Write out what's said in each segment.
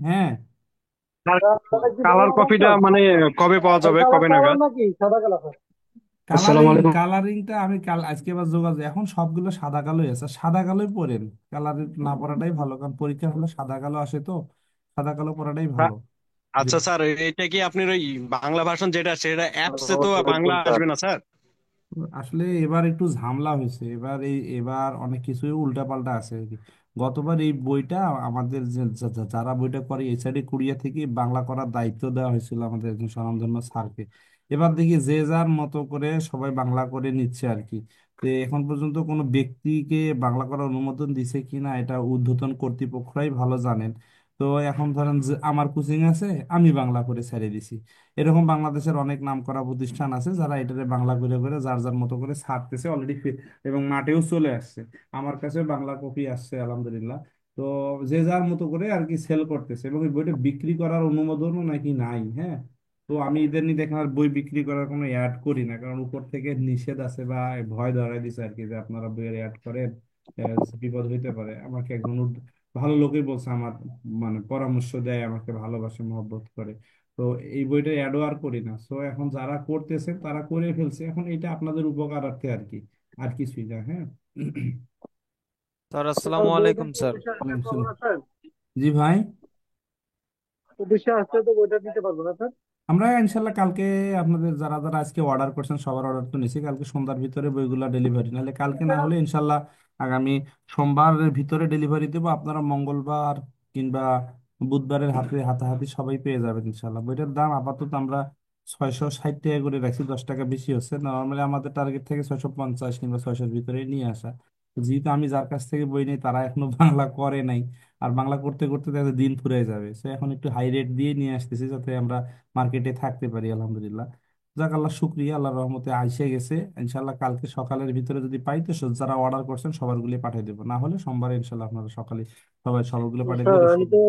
হ্যাঁ। কালার কপিটা মানে কবে পাওয়া যাবে, কবে নাগাদ? কালারিং আসসালামু আলাইকুম। কালারিংটা আমি কাল আজকে আবার যোগাযোগ, এখন সবগুলো সাদা কালোই আছে, সাদা কালোই পরেন। কালারিং না পরাটাই ভালো, কারণ পরীক্ষার হলে সাদা কালো আসে তো, সাদা কালো পরাটাই ভালো। যে আচ্ছা স্যার, এটা কি আপনার ওই বাংলা ভাষণ যেটা সেটা অ্যাপসে তো বাংলা আসবে না স্যার? আসলে এবার একটু ঝামেলা হয়েছে, এবার অনেক কিছুই উল্টা পাল্টা আছে আর কি। গতবার এই বইটা আমাদের যারা বইটা করে এই সাইডে কুড়িয়া থেকে বাংলা করার দায়িত্ব দেওয়া হয়েছিল আমাদের একজন স্বনামধন্য স্যারকে। এবার দেখি যে যার মতো করে সবাই বাংলা করে নিচ্ছে আর কি। তো এখন পর্যন্ত কোনো ব্যক্তিকে বাংলা করার অনুমোদন দিছে কিনা এটা ঊর্ধ্বতন কর্তৃপক্ষরাই ভালো জানেন। তো এখন ধরেন যে আমার কোচিং আছে, আমি বাংলা করে ছেড়ে দিছি। এরকম বাংলাদেশের অনেক নামকরা প্রতিষ্ঠান আছে যারা এটারে বাংলা করে করে যার যার মতো করে ছাড়তেছে অলরেডি, এবং মাঠেও চলে আসছে। আমার কাছে বাংলা কপি আসছে আলহামদুলিল্লাহ। তো যে যার মতো করে আর কি সেল করতেছে, এবং এই বইটা বিক্রি করার অনুমোদনও নাকি নাই। হ্যাঁ। তো আমি এদের নিয়ে দেখেন আর বই বিক্রি করার কোনো অ্যাড করি না, কারণ উপর থেকে নিষেধ আছে বা ভয় ধরাই দিছে আর কি, যে আপনারা বইয়ের অ্যাড করেন, বিপদ হইতে পারে। আমাকে একজন ভালো লোকই বলছে আমার, মানে পরামর্শ দেয় আমাকে, ভালোবাসে মহব্বত করে। তো এই বইটা অ্যাডও আর করি না। সো এখন যারা করতেছে তারা করে ফেলছে, এখন এটা আপনাদের উপকারার্থে আর কি, আর কিছুই না। হ্যাঁ। স্যার আসসালামু আলাইকুম স্যার। ওয়ালাইকুম আসসালাম। জি ভাই। আমরা ইনশাল্লাহ কালকে আপনাদের যারা যারা আজকে অর্ডার করছেন সবার অর্ডার তো নিছি, কালকে সন্ধ্যার ভিতরে বইগুলা ডেলিভারি, নাহলে কালকে না হলে ইনশাল্লাহ আগামী সোমবারের ভিতরে ডেলিভারি দেবো। আপনারা মঙ্গলবার কিংবা বুধবারের হাতাহাতি সবাই পেয়ে যাবেন ইনশাল্লাহ। বইটার দাম আপাতত আমরা 660 টাকা করে রাখছি, 10 টাকা বেশি হচ্ছে। নর্মালি আমাদের টার্গেট থেকে 650 কিংবা 600-র ভিতরে নিয়ে আসা। যেহেতু আমি যার কাছ থেকে বই নেই তারা এখনো বাংলা করে নাই, আর বাংলা করতে করতে তাদের দিন ফুরিয়ে যাবে, সো এখন একটু হাই রেট দিয়ে নিয়ে আসতেছি যাতে আমরা মার্কেটে থাকতে পারি আলহামদুলিল্লাহ। যাক, আল্লাহ শুক্রিয়া, আল্লাহর রহমতে আইসে গেছে। ইনশাল্লাহ কালকে সকালের ভিতরে যদি পাই তো যারা অর্ডার করছেন সবার গুলি পাঠিয়ে দেবো, না হলে সোমবার ইনশাল্লাহ আপনারা সকালে সবাই সবগুলো পাঠিয়ে দিয়ে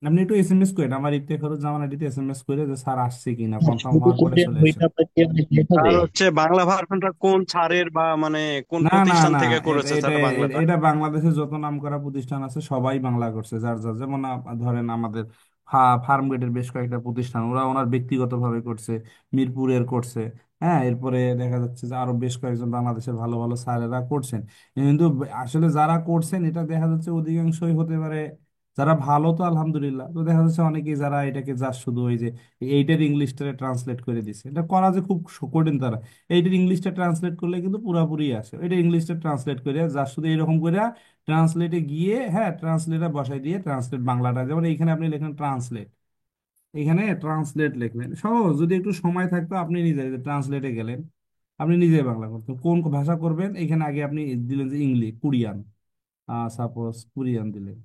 আপনি একটু এসএমএস করেন আমার ইফতেখারুজ্জামান আইডিতে, এসএমএস করে যে স্যার আসছে কিনা কনফার্ম শুধু হওয়ার পরে কোরিয়ান চলে আসেন। বইটা পাইতে অনেক লেট আর হবে। হচ্ছে বাংলা ভার্সনটা কোন ছাড়ের বা মানে কোন না না প্রতিষ্ঠান না, থেকে এটা করেছে এটা স্যার বাংলাটা? এটা বাংলাদেশে যত নামকরা প্রতিষ্ঠান আছে সবাই বাংলা করছে, যার যার যেমন ধরেন আমাদের ফার্ম গেটের বেশ কয়েকটা প্রতিষ্ঠান ওরা ওনার ব্যক্তিগতভাবে করছে, মিরপুরের করছে। হ্যাঁ, এরপরে দেখা যাচ্ছে যে আরো বেশ কয়েকজন বাংলাদেশের ভালো ভালো স্যারেরা করছেন। কিন্তু আসলে যারা করছেন এটা দেখা যাচ্ছে অধিকাংশই হতে পারে যারা ভালো, তো আলহামদুলিল্লাহ। তো দেখা যাচ্ছে অনেকেই যারা এটাকে যা শুধু ওই যে এইটার ইংলিশটারে ট্রান্সলেট করে দিছে, এটা করা যে খুব কঠিন তারা। এইটার ইংলিশটা ট্রান্সলেট করলে কিন্তু পুরাপুরি আসে, এটা ইংলিশটা ট্রান্সলেট করে যা শুধু এরকম করে ট্রান্সলেটে গিয়ে, হ্যাঁ ট্রান্সলেটে বসাই দিয়ে ট্রান্সলেট বাংলাটা, যেমন এখানে আপনি লেখেন ট্রান্সলেট, এখানে ট্রান্সলেট লিখলেন সহজ। যদি একটু সময় থাকতো আপনি নিজে ট্রান্সলেটে গেলেন, আপনি নিজে বাংলা করতেন। কোন ভাষা করবেন এখানে আগে আপনি দিলেন যে ইংলিশ কোরিয়ান, সাপোজ কোরিয়ান দিলেন।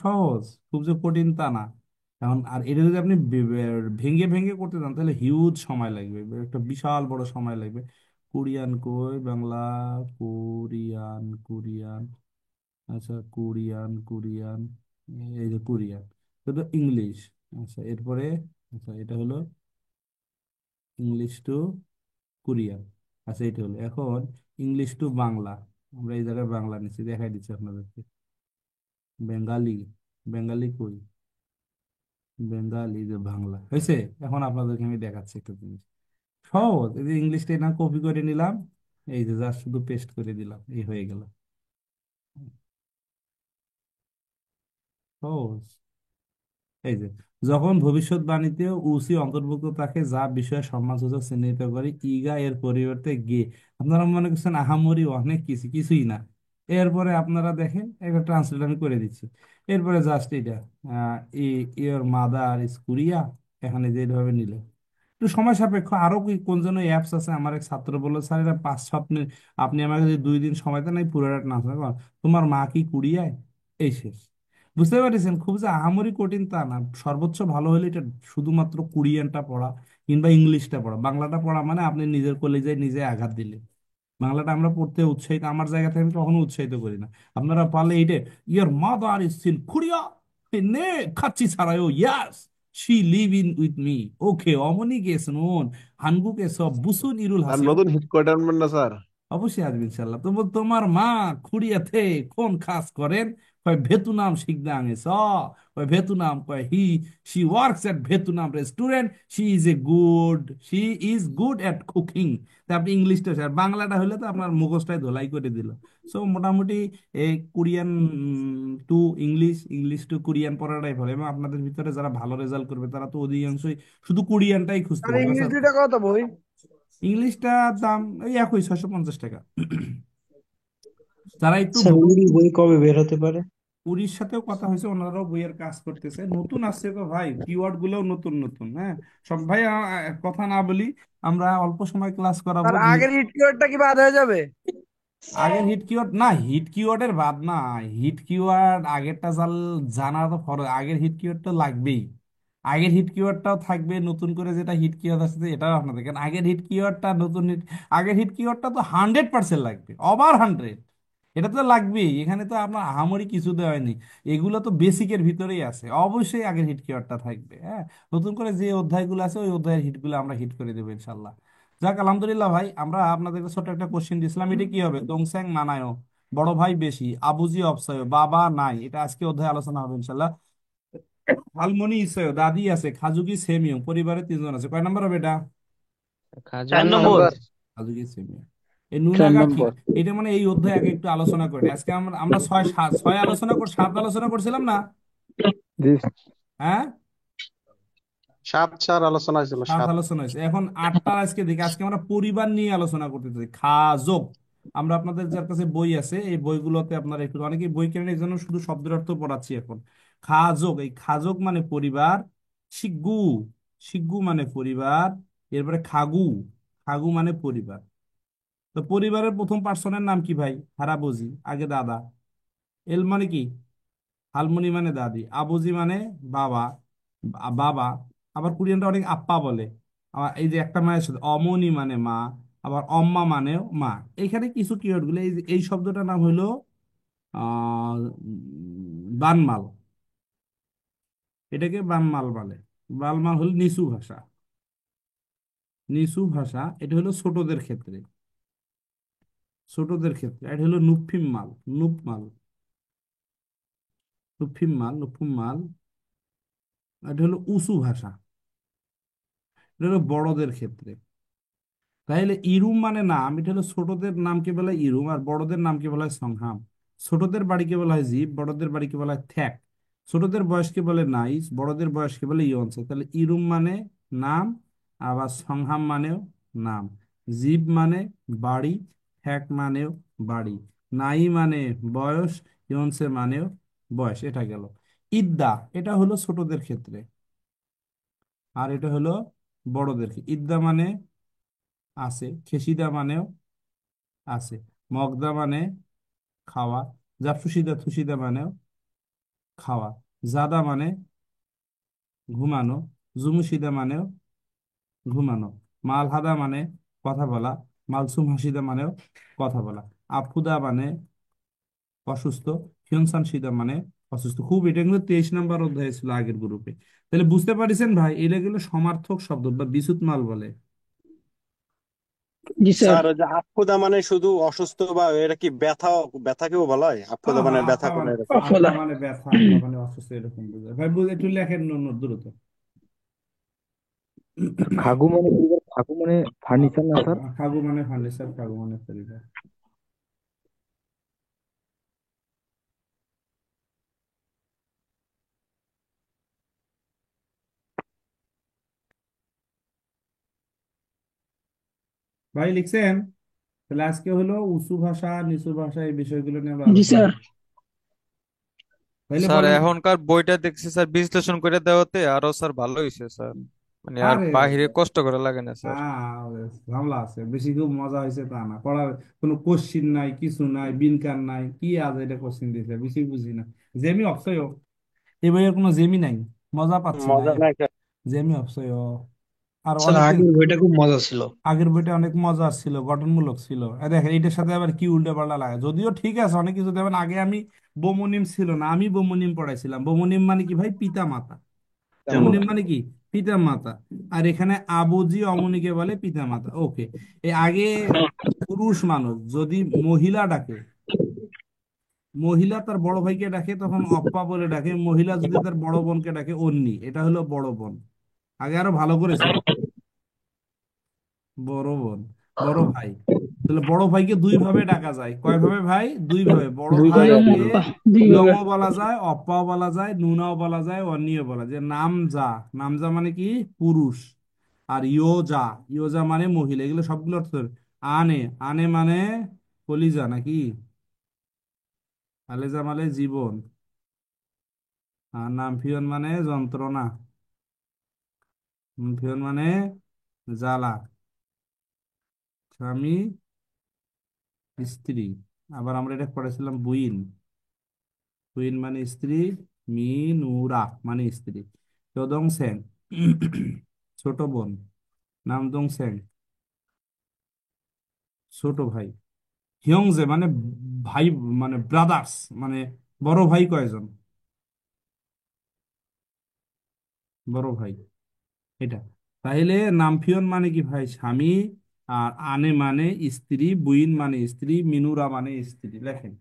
সহজ, খুব যে কঠিন তা না। এখন আর এটা যদি আপনি ভেঙে ভেঙে করতে চান তাহলে হিউজ সময় লাগবে, একটা বিশাল বড় সময় লাগবে। কোরিয়ান কই বাংলা, কোরিয়ান কোরিয়ান, আচ্ছা কোরিয়ান কোরিয়ান, এই যে কোরিয়ান, এটা ইংলিশ। আচ্ছা এরপরে, আচ্ছা এটা হলো ইংলিশ টু কোরিয়ান। আচ্ছা এটা হলো এখন ইংলিশ টু বাংলা। আমরা এই জায়গায় বাংলা নিচ্ছি, দেখাই দিচ্ছি আপনাদেরকে। বেঙ্গালি, বেঙ্গালি কই, বেঙ্গালি যে বাংলা হয়েছে। এখন আপনাদেরকে আমি দেখাচ্ছি একটা জিনিস, সহজ। এই যে ইংলিশটা না কপি করে নিলাম, এই যে যা শুধু পেস্ট করে দিলাম, এই হয়ে গেল। সহজ। এই যে যখন ভবিষ্যৎবাণীতে উসি অন্তর্ভুক্ত থাকে যা বিষয়ে সম্মানসূচক চিহ্নিত করে ইগা এর পরিবর্তে গে, আপনারা মনে করছেন আহামরি অনেক কিছু, কিছুই না। এরপরে আপনারা দেখেন একটা ট্রান্সলেট আমি করে দিচ্ছি। এরপরে জাস্ট এটা ইয়োর মাদার ইজ কোরিয়া, এখানে যেভাবে নিলে একটু সময় সাপেক্ষ। আরো কোন যেন অ্যাপস আছে, আমার এক ছাত্র বললো স্যার এটা 5 7 মিনিট, আপনি আমাকে যদি 2 দিন সময় দেন এই পুরোটা ট্রান্সলেট, তোমার মা কি কুড়িয়ায়, এই শেষ। বুঝতে পারছেন, খুব যে আহামরি কঠিন তা না। সর্বোচ্চ ভালো হলে এটা শুধুমাত্র কোরিয়ানটা পড়া কিংবা ইংলিশটা পড়া, বাংলাটা পড়া মানে আপনি নিজের কলেজে নিজে আঘাত দিলে। বাংলাটা আমরা পড়তে উৎসাহিত, আমার জায়গা থেকে আমি কখনো উৎসাহিত করি না। আপনারা পারলে এইটা, your mother is in Korea, নে খাচ্ছি ছাড়াও yes, she live in with me, okay অমনি গেছেন ওন হানগুকে সব বুসুন ইরুল আর হাসিন। নতুন হিট কয়টার না স্যার? অবশ্যই আসবে ইনশাল্লাহ। তো তোমার মা খুড়িয়াতে কোন কাজ করেন? কয় ভেতুনাম শিখদাং এস কয় ভেতুনাম, কয় she works at Vietnam restaurant, she is a good, she is good at cooking. তা আপনি ইংলিশটা আর বাংলাটা হলে তো আপনার মুখোশটাই ধোলাই করে দিল। সো মোটামুটি এই Korean to English, English to Korean পড়াটাই ভালো। এবং আপনাদের ভিতরে যারা ভালো রেজাল্ট করবে তারা তো অধিকাংশই শুধু কোরিয়ানটাই আর খুঁজতেছে ইংলিশ স্যার। দুইটা কত বই? ইংলিশটার দাম ওই একই, 650 টাকা। যারা একটু স্যার উড়ি বই কবে বের হতে পারে? পুরীর সাথেও কথা হয়েছে, ওনারাও বইয়ের কাজ করতেছে, নতুন আসছে তো ভাই, কিওয়ার্ড গুলোও নতুন নতুন। হ্যাঁ সব ভাই কথা না বলি, আমরা অল্প সময় ক্লাস করাবো আর আগের হিট কিওয়ার্ডটা কি বাদ হয়ে যাবে? আগের হিট কিওয়ার্ড না, হিট কিওয়ার্ডের বাদ না। হিট কিওয়ার্ড আগেরটা জানা তো আগের হিট কিওয়ার্ড তো লাগবেই। আগের হিট কিওয়ার্ডটাও থাকবে, নতুন করে যেটা হিট কিওয়ার্ড আসছে এটাও আপনাদের, কারণ আগের হিট কিওয়ার্ডটা নতুন হিট, আগের হিট কিওয়ার্ডটা তো 100% লাগবে, ওভার 100। এটা তো লাগবেই, এখানে তো আপনার আহামরি কিছু দেওয়া হয়নি। এগুলো তো বেসিকের ভিতরেই আছে, অবশ্যই আগের হিট কিওয়ার্ডটা থাকবে। হ্যাঁ নতুন করে যে অধ্যায়গুলো আছে ওই অধ্যায়ের হিটগুলো আমরা হিট করে দেবো ইনশাল্লাহ। যাক আলহামদুলিল্লাহ ভাই, আমরা আপনাদেরকে ছোট একটা কোশ্চেন দিয়েছিলাম, এটা কি হবে? দোংস্যাং মানায়ও, বড় ভাই বেশি, আবুজি অপসয়, বাবা নাই, এটা আজকে অধ্যায় আলোচনা হবে ইনশাল্লাহ। হালমনি ইসয়, দাদি আছে, খাজুকি সেমিও, পরিবারে তিনজন আছে, কয় নাম্বার হবে এটা? খাজু চার কি নম্বর। নাম্বার? খাজুকি সেমিও। এই 4 নম্বর। নুনাগাকি, এটা মানে এই অধ্যায় আগে একটু আলোচনা করি। আজকে আমরা আমরা ছয় আলোচনা কর, সাত আলোচনা করছিলাম না? জি। হ্যাঁ সাত চার আলোচনা হয়েছিল, সাত সাত। আলোচনা হয়েছে, এখন আটটা আজকে দেখি। আজকে আমরা পরিবার নিয়ে আলোচনা করতে চাই, খাজক। আমরা আপনাদের যার কাছে বই আছে এই বইগুলোতে আপনারা একটু, অনেকে বই কেনেন এই জন্য শুধু শব্দের অর্থ পড়াচ্ছি এখন। খাজক, এই খাজক মানে পরিবার। শিগগু, শিগগু মানে পরিবার। এরপরে খাগু, খাগু মানে পরিবার। তো পরিবারের প্রথম পার্সনের নাম কি ভাই? হারাবুজি, আগে দাদা। এল মানে কি? হালমনি মানে দাদি, আবুজি মানে বাবা, বাবা। আবার কোরিয়ানরা অনেক আপ্পা বলে। আবার এই যে একটা মায়ের সাথে অমনি মানে মা, আবার অম্মা মানেও মা। এইখানে কিছু কিওয়ার্ড গুলো, এই এই শব্দটার নাম হইলো বানমাল। এটাকে বানমাল বলে। বানমাল হলো নিচু ভাষা, নিচু ভাষা। এটা হলো ছোটদের ক্ষেত্রে, ছোটদের ক্ষেত্রে। এটা হলো নুফিম মাল, নুপ মাল, নুফিম মাল, নুফুম মাল। এটা হলো উঁচু ভাষা, এটা হলো বড়দের ক্ষেত্রে। তাহলে ইরুম মানে নাম, এটা হলো ছোটদের নামকে বলা হয় ইরুম, আর বড়দের নামকে বলা হয় সংহাম। ছোটদের বাড়িকে বলা হয় জিব, বড়দের বাড়িকে বলা হয় থ্যাক। ছোটদের বয়সকে বলে নাইস, বড়দের বয়সকে বলে ইয়ন্সে। তাহলে ইরুম মানে নাম, আবার সংহাম মানেও নাম। জিব মানে বাড়ি, থ্যাক মানেও বাড়ি, নাই মানে বয়স, ইয়ন্সে মানেও বয়স। এটা গেল। ইদ্দা, এটা হলো ছোটদের ক্ষেত্রে, আর এটা হলো বড়দের ক্ষেত্রে। ইদ্দা মানে আছে, খেসিদা মানেও আছে, মগদা মানে খাওয়া, জাফসুসিদা থুসিদা মানেও খাওয়া, জাদা মানে ঘুমানো, জুমুসিদা মানেও ঘুমানো, মালহাদা মানে কথা বলা, মালসুম হাসিদা মানেও কথা বলা, আফুদা মানে অসুস্থ, হিয়নসান সিদা মানে অসুস্থ। খুব, এটা কিন্তু 23 নম্বর অধ্যায় ছিল আগের গ্রুপে। তাহলে বুঝতে পারছেন ভাই, এগুলো সমার্থক শব্দ বা বিশুদ্ধ মাল বলে। জি স্যার। স্যার ওই যে আফ্ফুদা মানে শুধু অসুস্থ, বা এটা কি ব্যথা, ব্যথাকেও বলা হয় হ্যাঁ আফ্ফুদা মানে হ্যাঁ, ব্যথা আফা করে মানে, এরকম? আফা মানে ব্যথা, আফা মানে অসুস্থ, এরকম বুঝায় ভাই। বুঝে একটু লেখেন দ্রুত। খাগু মানে পরিবার, খাগু মানে ফার্নিচার না স্যার? খাগু মানে ফার্নিচার, খাগু মানে পরিবার। ভাই লিখছেন? তাহলে আজকে হলো উঁচু ভাষা নিচু ভাষা এই বিষয়গুলো নিয়ে আমরা জি আলোচনা স্যার। করব। তাইলে স্যার বলেন। এখনকার বইটা দেখছি স্যার, বিশ্লেষণ করে দেওয়াতে আরো স্যার ভালো হয়েছে স্যার। মানে আর আরে বাহিরে কষ্ট করে লাগে না স্যার। ঝামেলা আছে বেশি, খুব মজা হয়েছে তা না, পড়ার কোনো কোশ্চিন নাই, কিছু নাই, বিনকার নাই, কি আজ এটা কোশ্চিন দিয়েছে বেশি বুঝি না। জেমি অপসয়, এই বইয়ের কোনো জেমি নাই, মজা পাচ্ছি না। মজা নাই স্যার। জেমি অপসয়, আর স্যার অনেকদিন আগের বইটা খুব মজা ছিল। আগের বইটা অনেক মজার ছিল, গঠনমূলক ছিল। দেখেন এটার সাথে আবার কি উল্টো পাল্টা লাগে, যদিও ঠিক আছে অনেক কিছু দেবেন। আগে আমি বোমোনিম ছিল না, আমি বোমোনিম পড়াইছিলাম। বোমোনিম মানে কি ভাই? পিতা মাতা। বোমোনিম মানে কি? পিতা মাতা। আর এখানে আবুজি অমনিকে বলে পিতা মাতা। ওকে, এই আগে পুরুষ মানুষ যদি মহিলা ডাকে, মহিলা তার বড় ভাইকে ডাকে তখন অপ্পা বলে ডাকে, মহিলা যদি তার বড় বোনকে ডাকে অন্নি, এটা হলো বড় বোন। আগে আরো ভালো করে শোনো। বড় বোন, বড় ভাই। তাহলে বড় ভাইকে দুই ভাবে ডাকা যায়, কয় ভাবে ভাই? দুই ভাবে। বড় ভাইকে ইয়মও বলা যায়, অপ্পাও বলা যায়, নুনাও বলা যায়, অন্নিও বলা যায়। নামজা, নামজা মানে কি? পুরুষ। আর ইয়োজা, ইয়োজা মানে মহিলা। এগুলো সবগুলো অর্থ। আনে, আনে মানে কলিজা নাকি? আলেজা মানে জীবন। আর নামফিয়ন মানে যন্ত্রণা। নামফিয়ন মানে জ্বালা। স্বামী, স্ত্রী। আবার আমরা এটা পড়েছিলাম বুইন। বুইন মানে স্ত্রী। মিনুরা মানে স্ত্রী। চদং সেন, ছোট বোন। নামদং সেন, ছোট ভাই। হিয়ংজে মানে ভাই, মানে ব্রাদার্স, মানে বড় ভাই কয়জন? বড় ভাই, এটা। তাইলে নামফিয়ন মানে কি ভাই? স্বামী। আর আনে মানে স্ত্রী, বুইন মানে স্ত্রী, মিনুরা মানে স্ত্রী। লেখেন,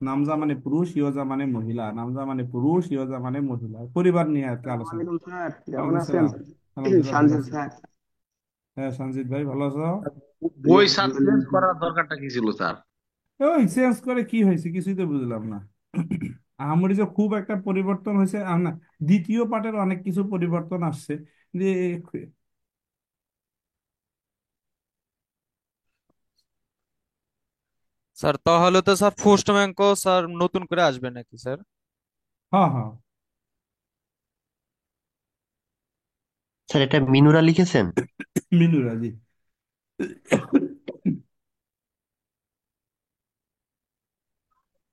নামজা মানে পুরুষ, ইয়োজা মানে মহিলা। নামজা মানে পুরুষ, ইয়োজা মানে মহিলা। পরিবার নিয়ে একটা আসসালামু আলোচনা। আলাইকুম স্যার, কেমন ওয়ালাইকুম আছেন? সালাম। আলহামদুলিল্লাহ ভালো সানজিদ আছি। স্যার। হ্যাঁ সঞ্জিত ভাই, ভালো আছো? জি বই স্যার চেঞ্জ আলহামদুলিল্লাহ। করার দরকারটা কি ছিল স্যার? ওই চেঞ্জ করে কি হয়েছে কিছুই তো বুঝলাম না। আহামরি যে খুব একটা পরিবর্তন হয়েছে না। দ্বিতীয় পার্টের অনেক কিছু পরিবর্তন আসছে যে। স্যার তাহলে তো স্যার পোস্ট ব্যাংকও স্যার নতুন করে আসবে নাকি স্যার? হ্যাঁ হ্যাঁ। স্যার এটা মিনুরা লিখেছেন? মিনুরাজি।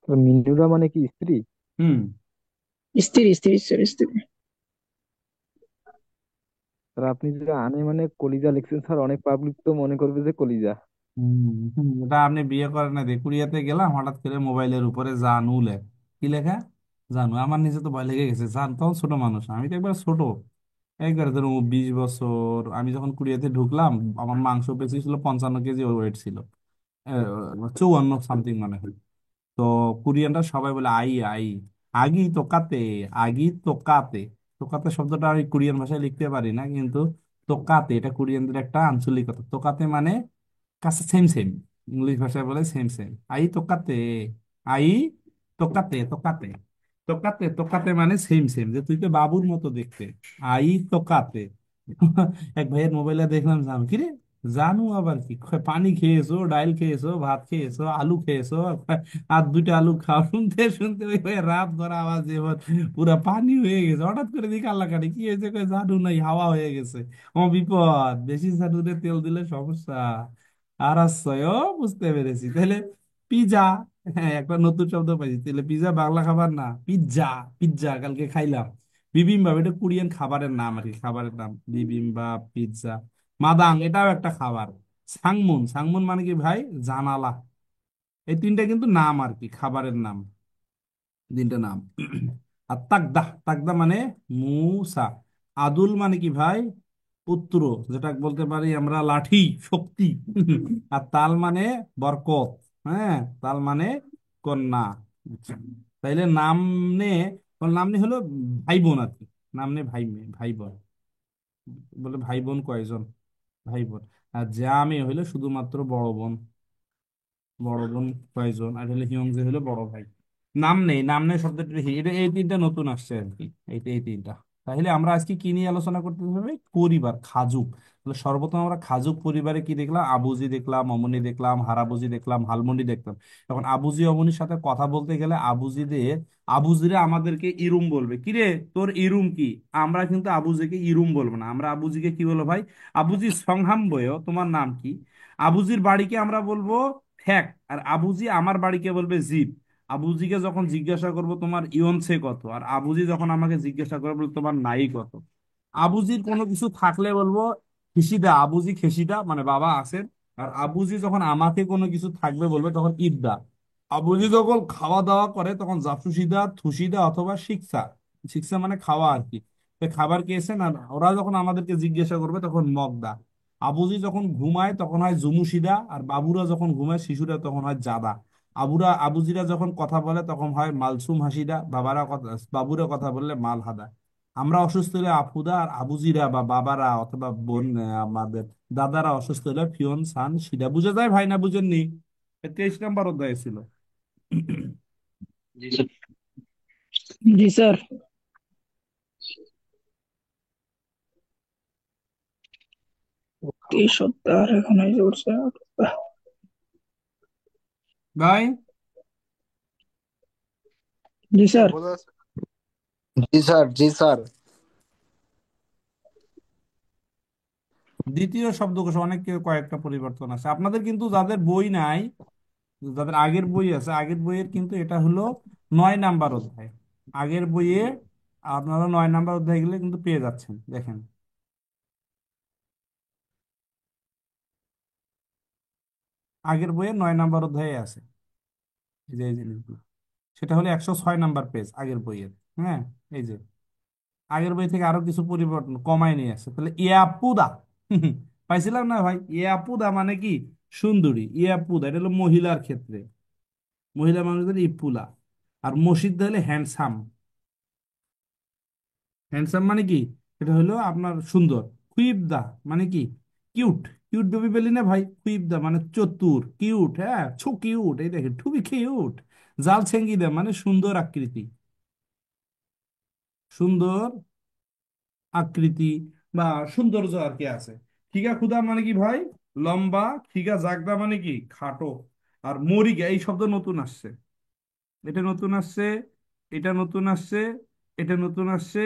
তো মিনুরা মানে কি স্ত্রী? হুম। স্ত্রী স্ত্রী স্ত্রী স্ত্রী। স্যার আপনি যদি আনে মানে কলিজা লিখছেন স্যার, অনেক পাবলিক তো মনে করবে যে কলিজা। এটা আপনি বিয়ে করেন না দিয়ে কুড়িয়াতে গেলাম, হঠাৎ করে মোবাইলের উপরে জানু লেখ। কি লেখা? জানু। আমার নিজে তো ভয় লেগে গেছে, জান তখন ছোট মানুষ, আমি তো একবার ছোট। একবার ধরুন 20 বছর। আমি যখন কুড়িয়াতে ঢুকলাম, আমার মাংস বেশি ছিল, 55 কেজি ওয়েট ছিল। 54 সামথিং মানে হয়। তো কোরিয়ানরা সবাই বলে আই আই, আগি তোকাতে, আগি তোকাতে। তোকাতে শব্দটা আমি কোরিয়ান ভাষায় লিখতে পারি না, কিন্তু তোকাতে এটা কোরিয়ানদের একটা আঞ্চলিকতা। তোকাতে মানে কাছে, সেম সেম। ইংলিশ ভাষায় বলে সেম সেম। আই তোকাতে, আই তোকাতে, তোকাতে, তোকাতে, তোকাতে মানে সেম সেম, যে তুই তো বাবুর মতো দেখতে। আই তোকাতে। এক ভাইয়ের মোবাইলে দেখলাম, জানো কি রে? জানু আবার কি? কয়, পানি খেয়েছো, ডাইল খেয়েছো, ভাত খেয়েছো, আলু খেয়েছো। আর দুইটা আলু খাও। শুনতে শুনতে ওই ওই রাত ভরা আওয়াজ এবার পুরা পানি হয়ে গেছে। হঠাৎ করে দিকে আল্লাহ কাটে কি হয়েছে? কয়, জাদু নাই, হাওয়া হয়ে গেছে। ও বিপদ, বেশি জাদুতে তেল দিলে সমস্যা। আর আশ্চর্য, বুঝতে পেরেছি তাহলে। পিজা, হ্যাঁ একটা নতুন শব্দ পাইছি। তাহলে পিজা বাংলা খাবার না, পিৎজা। পিৎজা কালকে খাইলাম। বিবিম্বাপ এটা কোরিয়ান খাবারের নাম আর কি, খাবারের নাম বিবিম্বাপ, পিৎজা। মাদাং এটাও একটা খাবার। সাংমুন, সাংমুন মানে কি ভাই? জানালা। এই তিনটা কিন্তু নাম আর কি, খাবারের নাম। তিনটা নাম। আর তাকদা, তাকদা মানে মূসা। আদুল মানে কি ভাই? পুত্র, যেটা বলতে পারি আমরা লাঠি, শক্তি। আর তাল মানে বরকত। হ্যাঁ, তাল মানে কন্যা। আচ্ছা। তাইলে নাম নে, ওর নাম নে হলো ভাই বোন আর কি। নাম নে ভাই মেয়ে, ভাই বোন। বলে ভাই বোন কয়জন? ভাই বোন। আর জামে হইলো শুধুমাত্র বড় বোন। বড় বোন কয়জন? আর হলো হিয়ংজে হলো বড় ভাই। নাম নেই, নাম নেই শব্দটা এটা, এই তিনটা নতুন আসছে আর কি। এই তিনটা। তাহলে আমরা আজকে কি নিয়ে আলোচনা করতে হবে? পরিবার, খাজুক। তাহলে সর্বপ্রথম আমরা খাজুক পরিবারে কি দেখলাম? আবুজি দেখলাম, অমনি দেখলাম, হারাবুজি দেখলাম, হালমনি দেখলাম। এখন আবুজি অমনির সাথে কথা বলতে গেলে আবুজিদের, আবুজিরা আমাদেরকে ইরুম বলবে। কি রে তোর ইরুম কি? আমরা কিন্তু আবুজিকে ইরুম বলবো না, আমরা আবুজিকে কি বলবো ভাই? আবুজি সংহাম বয়, তোমার নাম কি? আবুজির বাড়িকে আমরা বলবো ফ্যাক। আর আবুজি আমার বাড়িকে বলবে জিপ। আবুজিকে যখন জিজ্ঞাসা করব তোমার ইয়নসে কত, আর আবুজি যখন আমাকে জিজ্ঞাসা করবে তোমার নাই কত। আবুজির কোনো কিছু থাকলে বলবো খিসিদা, আবুজি খেসিদা মানে বাবা আছেন। আর আবুজি যখন আমাকে কোনো কিছু থাকবে বলবে তখন ইদ্দা। আবুজি যখন খাওয়া দাওয়া করে তখন জাফুসিদা, থুসিদা অথবা শিকসা। শিকসা মানে খাওয়া আর কি। তো খাবার খেয়েছেন। আর ওরা যখন আমাদেরকে জিজ্ঞাসা করবে তখন মগদা। আবুজি যখন ঘুমায় তখন হয় জুমুশিদা, আর বাবুরা যখন ঘুমায় শিশুরা তখন হয় জাদা। আবুজিরা যখন কথা বলে তখন হয় মালসুম হাসিদা, বাবুরা কথা বললে মালহাদা। আমরা অসুস্থ হলে আফুদা, আর আবুজিরা বা বাবারা অথবা আমাদের দাদারা অসুস্থ হলে ফিয়ন সান সিদা। বুঝে যায় ভাই, না বুঝেননি? 23 নম্বর অধ্যায় ছিল। জি স্যার। জি স্যার। 23 সপ্তাহ আর এখন হয়ে উঠছে 8 সপ্তাহ। ভাই, জি স্যার। জি স্যার, জি স্যার। দ্বিতীয় শব্দকোষ অনেক কয়েকটা পরিবর্তন আছে আপনাদের, কিন্তু যাদের বই নাই, যাদের আগের বই আছে, আগের বইয়ের কিন্তু এটা হলো 9 নাম্বার অধ্যায়। আগের বইয়ে আপনারা 9 নাম্বার অধ্যায় গেলে কিন্তু পেয়ে যাচ্ছেন, দেখেন। আগের বইয়ে 9 নাম্বার অধ্যায়ে আছে এই যে এই জিনিসগুলো। সেটা হলো 106 নাম্বার পেজ আগের বইয়ের। হ্যাঁ, এই যে আগের বই থেকে আরো কিছু পরিবর্তন কমায় নিয়ে আসছে। তাহলে ইয়াপুদা পাইছিলাম না ভাই? ইয়াপুদা মানে কি? সুন্দরী। ইয়াপুদা এটা হলো মহিলার ক্ষেত্রে, মহিলা মানুষদের ইপুলা। আর মসজিদ হলে হ্যান্ডসাম। হ্যান্ডসাম মানে কি? এটা হলো আপনার সুন্দর। কুইবদা মানে কি? কিউট। কিউট বেবি বলি না ভাই? কুইবদা মানে চতুর, কিউট। হ্যাঁ, কিউট, এই দেখেন খুবই কিউট। জাল ছেঙ্গিদা মানে সুন্দর আকৃতি, সুন্দর আকৃতি বা সৌন্দর্য আর কি আছে। খিগা খুদা মানে কি ভাই? লম্বা। খিগা জাগদা মানে কি? খাটো। আর মরিগা এই শব্দ নতুন আসছে, এটা নতুন আসছে, এটা নতুন আসছে, এটা নতুন আসছে,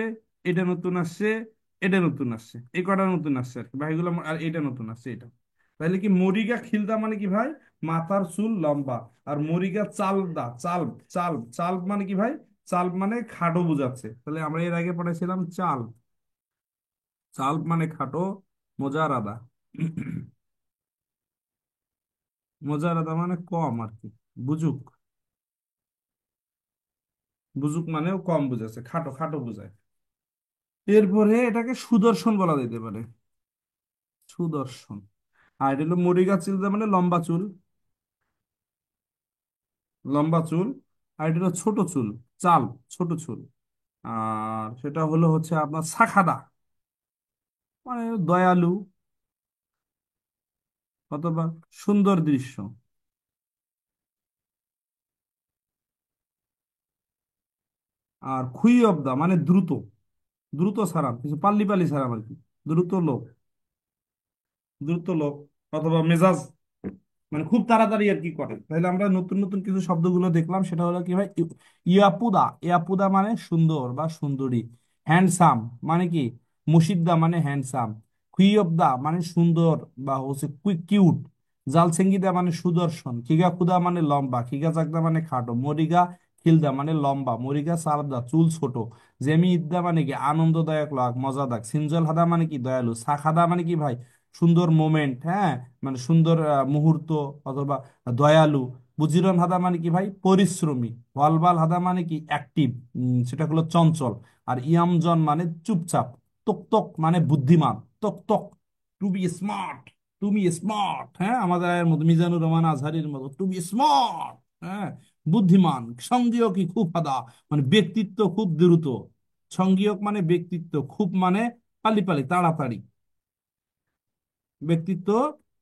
এটা নতুন আসছে, এটা নতুন আসছে, এই কটা নতুন আসছে আর কি ভাইগুলো। আর এটা নতুন আসছে এটা। তাহলে কি মরিগা খিলদা মানে কি ভাই? মাথার চুল লম্বা। আর মরিগা চালদা, চাল, চাল, চাল মানে কি ভাই? চাল মানে খাটো বোঝাচ্ছে। তাহলে আমরা এর আগে পড়েছিলাম চাল। চাল মানে খাটো। মোজারাদা মোজারাদা মানে কম আর কি, বুঝুক। বুঝুক মানেও কম বুঝাচ্ছে, খাটো খাটো বোঝায়। এরপরে এটাকে সুদর্শন বলা যেতে পারে, সুদর্শন। আর এটা হলো মরিগা চিলদা মানে লম্বা চুল, লম্বা চুল। আর এটা হলো ছোট চুল, চাল, ছোট চুল। আর সেটা হলো হচ্ছে আপনার সাখাদা মানে দয়ালু অথবা সুন্দর দৃশ্য। আর খুই অব দা মানে দ্রুত, দ্রুত সারাম, কিছু পাল্লি পাল্লি সারাম আর কি, দ্রুত লোক, দ্রুত লোক। অথবা মেজাজ মানে খুব তাড়াতাড়ি আর কি করে। তাহলে আমরা নতুন নতুন কিছু শব্দগুলো দেখলাম, সেটা হলো কি ভাই? ইয়াপুদা, ইয়াপুদা মানে সুন্দর বা সুন্দরী। হ্যান্ডসাম মানে কি? মুশিদা মানে হ্যান্ডসাম। কুইয়বদা মানে সুন্দর বা হচ্ছে কিউট। জালসেঙ্গিদা মানে সুদর্শন। খিগা খুদা মানে লম্বা। খিগা জাগদা মানে খাটো। মরিগা খিলদা মানে লম্বা। মরিগা সারদা চুল ছোট। জেমি ইদ্দা মানে কি? আনন্দদায়ক লাগ, মজাদার। সিনজল হাদা মানে কি? দয়ালু। সাখাদা মানে কি ভাই? সুন্দর মোমেন্ট। হ্যাঁ, মানে সুন্দর মুহূর্ত অথবা দয়ালু। বুজিরন হাদা মানে কি ভাই? পরিশ্রমী। ওয়ালবাল হাদা মানে কি? অ্যাক্টিভ, সেটা হলো চঞ্চল। আর ইয়ামজন মানে চুপচাপ। তোক তোক মানে বুদ্ধিমান। তোক তোক, টু বি স্মার্ট, তুমি স্মার্ট। হ্যাঁ, আমাদের আয়ের মতো মিজানুর রহমান আজহারির মতো টু বি স্মার্ট। হ্যাঁ, বুদ্ধিমান। সঙ্গীয় কি? খুব হাদা মানে ব্যক্তিত্ব খুব দ্রুত। সঙ্গীয়ক মানে ব্যক্তিত্ব, খুব মানে পালি পালি তাড়াতাড়ি, ব্যক্তিত্ব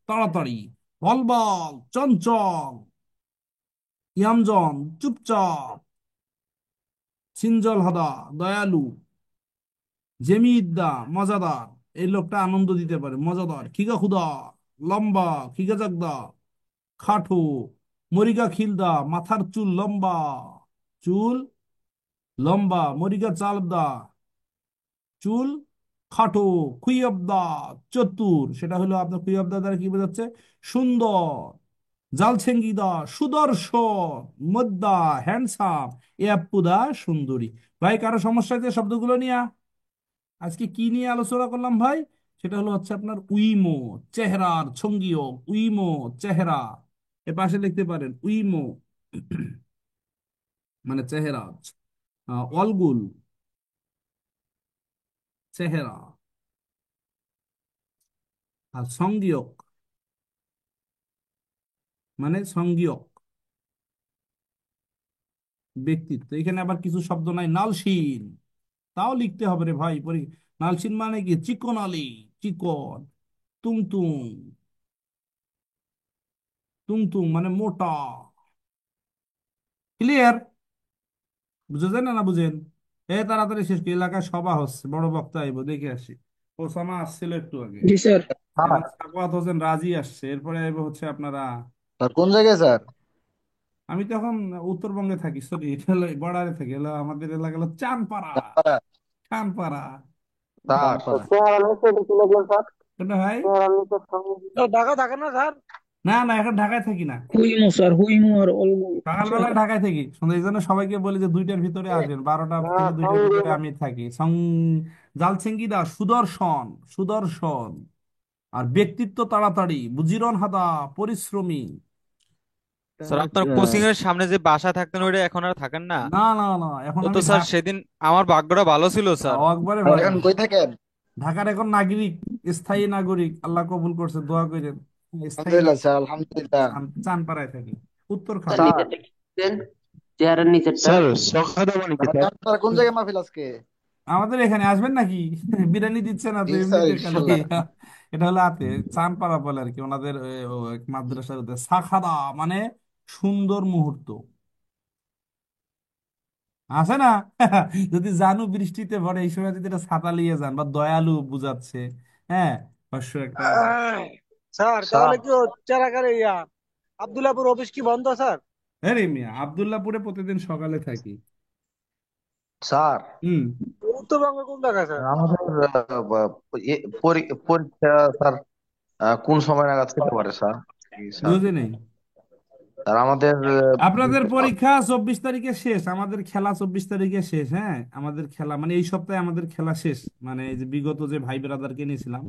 তাড়াতাড়ি। বলবল চঞ্চল। ইয়ামজন চুপচাপ। সিনজল হদা দয়ালু। জেমিদ্দা মজাদার, এই লোকটা আনন্দ দিতে পারে, মজাদার। খিগা খুদা লম্বা। খিগা জাগদা খাটো। মরিগা খিলদা মাথার চুল লম্বা, চুল লম্বা। মরিগা চালদা চুল খাটো। খুইয়াবদা চতুর, সেটা হলো আপনার খুইয়াবদা দ্বারা কি বোঝাচ্ছে? সুন্দর। জালছেঙ্গিদা সুদর্শন। মদ্দা হ্যান্ডসাম। ইয়াপ্পুদা সুন্দরী। ভাই, কারো সমস্যা হচ্ছে শব্দগুলো নিয়ে? আজকে কি নিয়ে আলোচনা করলাম ভাই? সেটা হলো হচ্ছে আপনার উইমো, চেহারার ছঙ্গীয়। উইমো চেহারা, এ পাশে লিখতে পারেন উইমো মানে চেহারা। অলগুল চেহারা। আর সংগীয়ক মানে সংগীয়ক ব্যক্তিত্ব, এখানে আবার কিছু শব্দ নাই, নালশীন, তাও লিখতে হবে রে ভাই নালশীন মানে কি? চিকন আলী, চিকন। তুংতুং, তুংতুং মানে মোটা। ক্লিয়ার? বুঝেছেন না? না বুঝেন? তাড়াতাড়ি শেষ করি, এলাকায় সভা হচ্ছে, বড় বক্তা আইবো, দেখে আসি। ওসামা আসছিল একটু আগে, জি স্যার। স্যার এখন সাখাওয়াত হোসেন রাজি আসছে, এরপরে আইবো হচ্ছে আপনারা। স্যার কোন জায়গায় স্যার? আমি তো এখন উত্তরবঙ্গে থাকি, সরি, এটা হলো বর্ডারে থাকি, হলো আমাদের এলাকা হলো চানপাড়া। চাঁদপাড়া। চানপাড়া। স্যার কোনটা ভাই? ঢাকা থাকে না স্যার? না না, এখন ঢাকায় থাকি না। হুইমু স্যার, হুইমু আর অলগু। সকালবেলায় ঢাকায় থাকি, সন্ধ্যা, এই জন্য সবাইকে বলি যে 2টার ভিতরে আসবেন, 12টা থেকে 2টার ভিতরে আমি থাকি। জালসেঙ্গিদা সুদর্শন, সুদর্শন। আর ব্যক্তিত্ব তাড়াতাড়ি, বুজিরন হাদা, পরিশ্রমী। স্যার আপনার আহ, কোচিং এর সামনে যে বাসা থাকতেন ওইটা এখন আর থাকেন না? না না না, এখন ও তো আমি স্যার সেদিন আমার ভাগ্যটা ভালো ছিল স্যার। একবারে স্যার ভালো। এখন কই থাকেন? ঢাকার এখন নাগরিক, স্থায়ী নাগরিক, আল্লাহ কবুল করছে, দোয়া করেন। স্থায়ী আলহামদুলিল্লাহ স্যার, আলহামদুলিল্লাহ। চানপাড়ায় থাকি, উত্তরখান। স্যার স্যার সকালে মানে কি স্যার স্যার? চাঁদপাড়া কোন জায়গায় মাহফিল আজকে? আমাদের এখানে আসবেন নাকি? বিরিয়ানি দিচ্ছে না তো জি স্যার, এমনিতে খালি। ইনশাল্লাহ। এটা হলো আতে চানপাড়া বলে আর কি, ওনাদের এক মাদ্রাসার ওদের সাখাদা মানে সুন্দর মুহূর্ত আছে না? যদি জানু বৃষ্টিতে ভরে, এই সময় যদি এটা ছাতা নিয়ে যান, বা দয়ালু বুঝাচ্ছে, হ্যাঁ, অবশ্য একটা। স্যার স্যার তাহলে কি হচ্ছে এলাকার আব্দুল্লাহপুর অফিস কি বন্ধ স্যার? হ্যাঁ রে মিয়া, আবদুল্লাহপুরে প্রতিদিন সকালে থাকি। স্যার হুম। উত্তরবঙ্গে কোন জায়গায় স্যার? আমাদের পরীক্ষা স্যার কোন সময় নাগাদ হতে পারে স্যার? জি স্যার। বুঝে নেই। স্যার আমাদের আপনাদের পরীক্ষা 24 তারিখে শেষ, আমাদের খেলা 24 তারিখে শেষ। হ্যাঁ, আমাদের খেলা মানে এই সপ্তাহে আমাদের খেলা শেষ, মানে এই যে বিগত যে ভাই ব্রাদারকে নিয়েছিলাম,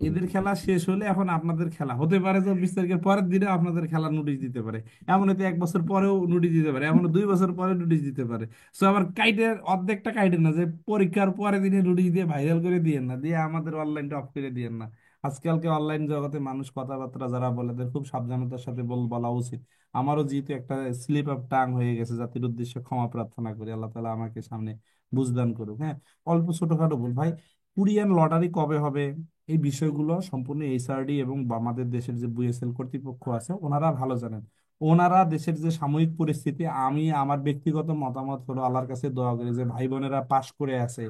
এদের খেলা শেষ হলে এখন আপনাদের খেলা হতে পারে 24 তারিখের পরের দিনে আপনাদের খেলা নোটিশ দিতে পারে। এমন হয়তো 1 বছর পরেও নোটিশ দিতে পারে, এমন 2 বছর পরে নোটিশ দিতে পারে। সো আবার কাইটের অর্ধেকটা কাইটের না, যে পরীক্ষার পরের দিনে নোটিশ দিয়ে ভাইরাল করে দিয়েন না, দিয়ে আমাদের অনলাইনটা অফ করে দিয়েন না। আজকালকে অনলাইন জগতে মানুষ কথাবার্তা যারা বলে, তাদের খুব সাবধানতার সাথে বলা উচিত। আমারও যেহেতু একটা স্লিপ অফ টাং হয়ে গেছে, জাতির উদ্দেশ্যে ক্ষমা প্রার্থনা করি, আল্লাহ তালা আমাকে সামনে বুঝদান করুক। হ্যাঁ, অল্প ছোটখাটো ভুল ভাই। কোরিয়ান লটারি কবে হবে, এই বিষয়গুলো সম্পূর্ণ এইচআরডি এবং আমাদের দেশের যে বিএসএল কর্তৃপক্ষ আছে ওনারা ভালো জানেন। ওনারা দেশের যে সাময়িক পরিস্থিতি, আমি আমার ব্যক্তিগত মতামত হলো, আল্লাহর কাছে দোয়া করি যে ভাই বোনেরা পাশ করে আছে,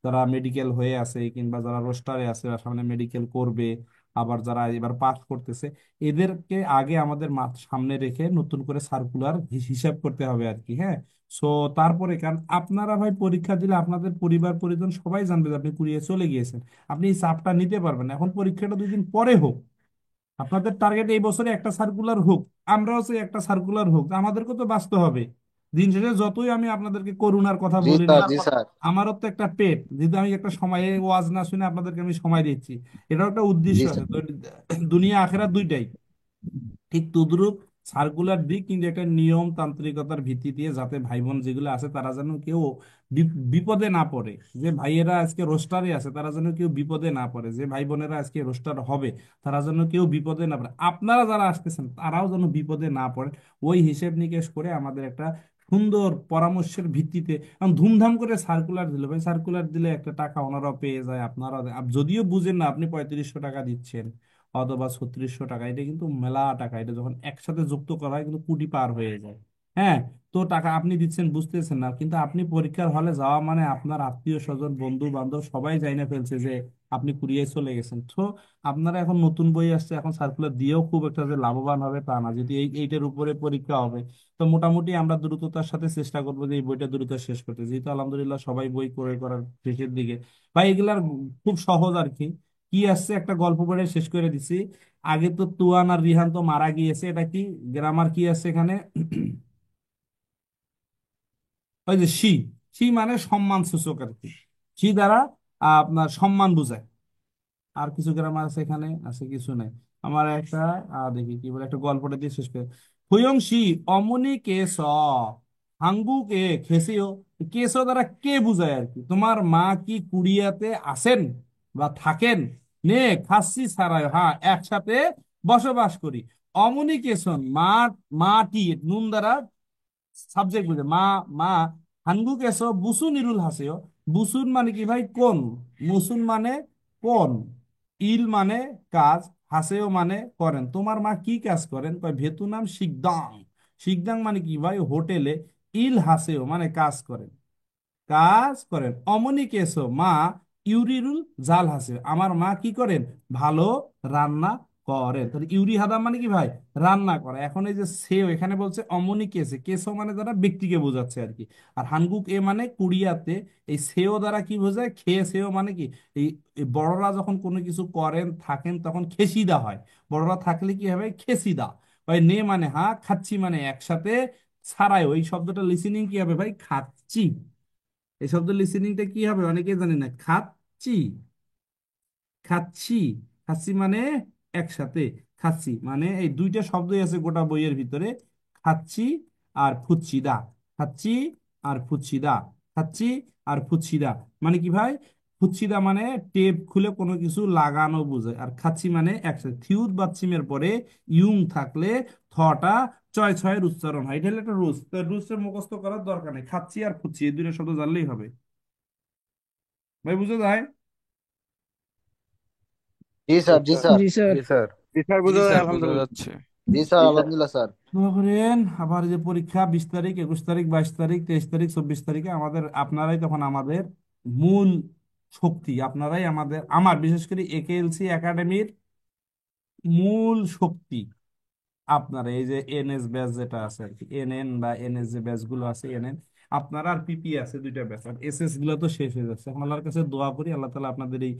যারা মেডিকেল হয়ে আছে কিংবা যারা রোস্টারে আছে বা সামনে মেডিকেল করবে, আবার যারা এবার পাস করতেছে, এদেরকে আগে আমাদের সামনে রেখে নতুন করে সার্কুলার হিসাব করতে হবে আর কি। হ্যাঁ, সো তারপরে, কারণ আপনারা ভাই পরীক্ষা দিলে আপনাদের পরিবার পরিজন সবাই জানবে যে আপনি কুড়িয়ে চলে গিয়েছেন, আপনি এই চাপটা নিতে পারবেন না। এখন পরীক্ষাটা 2 দিন পরে হোক, আপনাদের টার্গেট এই বছরে একটা সার্কুলার হোক, আমরাও চাই একটা সার্কুলার হোক, আমাদেরকে তো বাঁচতে হবে। দিন শেষে যতই আমি আপনাদেরকে করুণার কথা জি বলি না, স্যার, জি স্যার। আমারও তো একটা পেট, যেহেতু আমি একটা সময়ে ওয়াজ না শুনে আপনাদেরকে আমি সময় দিচ্ছি, এটাও একটা উদ্দেশ্য জি আছে স্যার। তো। দুনিয়া আখেরাত দুইটাই, ঠিক তদ্রুপ সার্কুলার দিক, কিন্তু একটা নিয়ম তান্ত্রিকতার ভিত্তি দিয়ে, যাতে ভাই বোন যেগুলো আছে তারা যেন কেউ বিপদে না পড়ে। যে ভাইয়েরা আজকে রোস্টারে আছে তারা যেন কেউ বিপদে না পড়ে, যে ভাই বোনেরা আজকে রোস্টার হবে তারা যেন কেউ বিপদে না পড়ে, আপনারা যারা আসতেছেন তারাও যেন বিপদে না পড়ে। ওই হিসেব নিকেশ করে আমাদের একটা সুন্দর পরামর্শের ভিত্তিতে, কারণ ধুমধাম করে সার্কুলার দিলে ভাই, সার্কুলার দিলে একটা টাকা ওনারাও পেয়ে যায়, আপনারা যদিও বুঝেন না, আপনি 3500 টাকা দিচ্ছেন অথবা 3600 টাকা, এটা কিন্তু মেলা টাকা, এটা যখন একসাথে যুক্ত করা হয় কিন্তু কোটি পার হয়ে যায়। হ্যাঁ, তো টাকা আপনি দিচ্ছেন বুঝতেছেন না, কিন্তু আপনি পরীক্ষার হলে যাওয়া মানে আপনার আত্মীয় স্বজন বন্ধু বান্ধব সবাই জাইনা ফেলছে যে আপনি কুড়িয়ে চলে গেছেন। তো আপনারা এখন নতুন বই আসছে, এখন সার্কুলার দিয়েও খুব একটা যে লাভবান হবে তা না, যদি এইটার উপরে পরীক্ষা হবে, তো মোটামুটি আমরা দ্রুততার সাথে চেষ্টা করবো যে এই বইটা দ্রুত শেষ করতে, যেহেতু আলহামদুলিল্লাহ সবাই বই ক্রয় করার শেষের দিকে। ভাই এগুলার খুব সহজ আর কি। কি আসছে, একটা গল্প পড়ে শেষ করে দিছি। আগে তো তুয়ান আর রিহান তো মারা গিয়েছে, এটা কি গ্রামার কি আছে এখানে? ওই যে সি, সি মানে সম্মান সূচক আর কি, সি দ্বারা আপনার সম্মান বোঝায়। আর কিছু গ্রামার আছে এখানে, আছে কিছু নাই। আমার একটা দেখি কি বলে, একটা গল্পটা দিয়ে শেষ করে। হুয়ং সি অমনি কে স হাঙ্গু কে খেসিও। কেসো দ্বারা কে বুঝায় আর কি, তোমার মা কি কুড়িয়াতে আসেন বা থাকেন? নে খাচ্ছি ছাড়াই, হ্যাঁ একসাথে বসবাস করি। অমনিকেশন মাটি নুন দ্বারা সাবজেক্ট বুঝে মা মা হানগুক এসো বুসুন ইরুল হাসেও। বুসুন মানে কি ভাই কোন, মুসুন মানে কোন, ইল মানে কাজ, হাসেও মানে করেন। তোমার মা কি কাজ করেন? কয় ভেতুনাম শিকদাং। শিকদাং মানে কি ভাই হোটেলে। ইল হাসেও মানে কাজ করেন, কাজ করেন। অমনি কেসো মা ইউরিরুল জাল হাসে, আমার মা কি করেন? ভালো রান্না করেন। তাহলে ইউরি হাদা মানে কি ভাই? রান্না করা। এখন এই যে সেও এখানে বলছে অমনি কেসে, কেসো মানে দ্বারা ব্যক্তিকে বোঝাচ্ছে আর কি। আর হানগুক এ মানে কুড়িয়াতে, এই সেও দ্বারা কি বোঝায়? খেয়ে সেও মানে কি এই এই বড়রা যখন কোনো কিছু করেন থাকেন তখন খেসিদা হয়। বড়রা থাকলে কি হবে? খেসিদা। ভাই নে মানে হ্যাঁ, খাচ্ছি মানে একসাথে, ছাড়াই ওই শব্দটা লিসেনিং কি হবে ভাই? খাচ্ছি। এই শব্দ লিসেনিংটা কি হবে অনেকে জানি না। খাচ্ছি, খাচ্ছি, খাচ্ছি মানে একসাথে, খাচ্ছি মানে এই দুইটা শব্দই আছে গোটা বইয়ের ভিতরে, খাচ্ছি আর ফুচ্ছিদা। খাচ্ছি আর ফুচ্ছিদা, খাচ্ছি আর ফুচ্ছিদা মানে কি ভাই? ফুচ্ছিদা মানে টেপ খুলে কোনো কিছু লাগানো বোঝায়, আর খাচ্ছি মানে একসাথে। থিউত বাচ্চিমের পরে ইউং থাকলে থটা ছয় ছয়ের উচ্চারণ হয়। এটা হলো একটা রুলস, তো রুলসটা মুখস্থ করার দরকার নেই। খাচ্ছি আর ফুচ্ছি এই দুইটা শব্দ জানলেই হবে। ভাই বুঝে যায়? জি স্যার, জি স্যার। জি স্যার। জি স্যার। জি স্যার, জি বুঝা যায় স্যার, বোঝা আলহামদুলিল্লাহ। যাচ্ছে। জি স্যার, আলহামদুলিল্লাহ স্যার। দোয়া করেন। আবার যে পরীক্ষা 20 তারিখ, 21 তারিখ, 22 তারিখ, 23 তারিখ, 24 তারিখে আমাদের, আপনারাই তখন আমাদের মূল শক্তি। আপনারাই আমাদের, আমার বিশেষ করে একেএলসি একাডেমির মূল শক্তি। আপনারা এই যে এনএস ব্যাচ যেটা আছে আর কি, এনএন বা এনএস যে ব্যাচ গুলো আছে, এনএন আপনারা আর পিপি আছে দুইটা ব্যাচ, আর এসএস গুলো তো শেষ হয়ে যাচ্ছে। এখন আল্লাহর কাছে দোয়া করি আল্লাহ তালা আপনাদের এই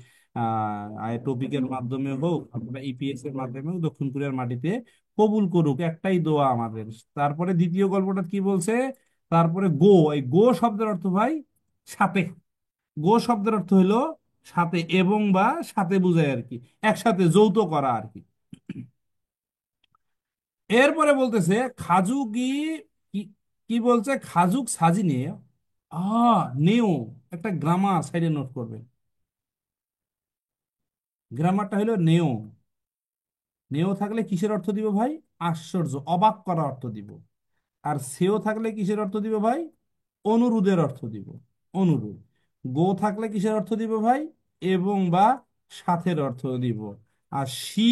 টপিকের মাধ্যমে হোক, আপনারা ইপিএস এর মাধ্যমে হোক, দক্ষিণ কোরিয়ার মাটিতে কবুল করুক, একটাই দোয়া আমাদের। তারপরে দ্বিতীয় গল্পটা কি বলছে? তারপরে গো, এই গো শব্দের অর্থ ভাই সাথে। গো শব্দের অর্থ হলো সাথে, এবং বা সাথে বুঝায় আর কি, একসাথে যৌথ করা আর কি। এরপরে বলতেছে খাজুকি, কি কি বলছে? খাজুক সাজি নিয়ে নেও, একটা গ্রামার সাইডে নোট করবেন। গ্রামারটা হলো নেও। নেও থাকলে কিসের অর্থ দিব ভাই? আশ্চর্য, অবাক করা অর্থ দিব। আর সেও থাকলে কিসের অর্থ দিব ভাই? অনুরোধের অর্থ দিব, অনুরোধ। গো থাকলে কিসের অর্থ দিব ভাই? এবং বা সাথের অর্থ দিব। আর সি